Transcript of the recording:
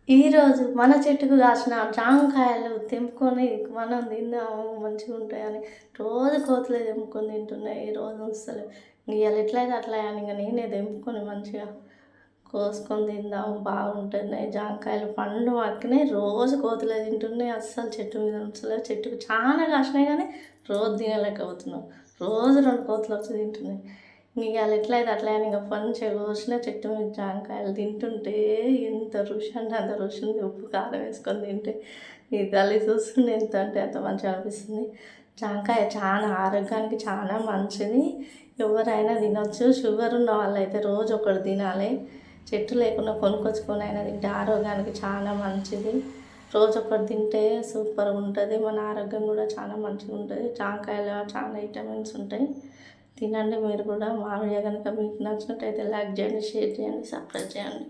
ఈరోజు మన చెట్టుకు కాసిన జాంకాయలు తెంపుకొని మనం తిందాము మంచిగుంటాయని రోజు కోతులే తెంపుకొని తింటున్నాయి. ఈరోజు అసలు ఇవాళ ఎట్లయితే అట్లా అని ఇంక నేనే తెంపుకొని మంచిగా కోసుకొని తిందాము బాగుంటున్నాయి. జాంకాయలు పండు మక్కినాయి, రోజు కోతులే తింటున్నాయి. అస్సలు చెట్టు మీద ఉంచలేదు. చెట్టుకు చాలా కాసినాయి కానీ రోజు తినలేకపోతున్నాం. రోజు 2 కోతులు వచ్చి తింటున్నాయి. ఇవాళ ఎట్లయితే అట్లా అని ఇంకా మంచిగా కోసిన చెట్టు మీద జాంకాయలు తింటుంటే ఎంత రుచి అంటే అంత రుచి ఉంది. ఉప్పు కారం వేసుకొని తింటే ఈ తల్లి చూస్తుంటే ఎంత అంటే అంత మంచిగా అనిపిస్తుంది. జాంకాయ చాలా ఆరోగ్యానికి చాలా మంచిది. ఎవరైనా తినొచ్చు. షుగర్ ఉన్న వాళ్ళైతే రోజు ఒకటి తినాలి. చెట్టు లేకుండా కొనుక్కొచ్చుకొని అయినా తింటే ఆరోగ్యానికి చాలా మంచిది. రోజు ఒకటి తింటే సూపర్గా ఉంటుంది. మన ఆరోగ్యం కూడా చాలా మంచిగా ఉంటుంది. జాంకాయలో చాలా విటమిన్స్ ఉంటాయి. తినండి మీరు కూడా. మా వీడియో కనుక మీకు నచ్చినట్టయితే లైక్ చేయండి, షేర్ చేయండి, సబ్స్క్రైబ్ చేయండి.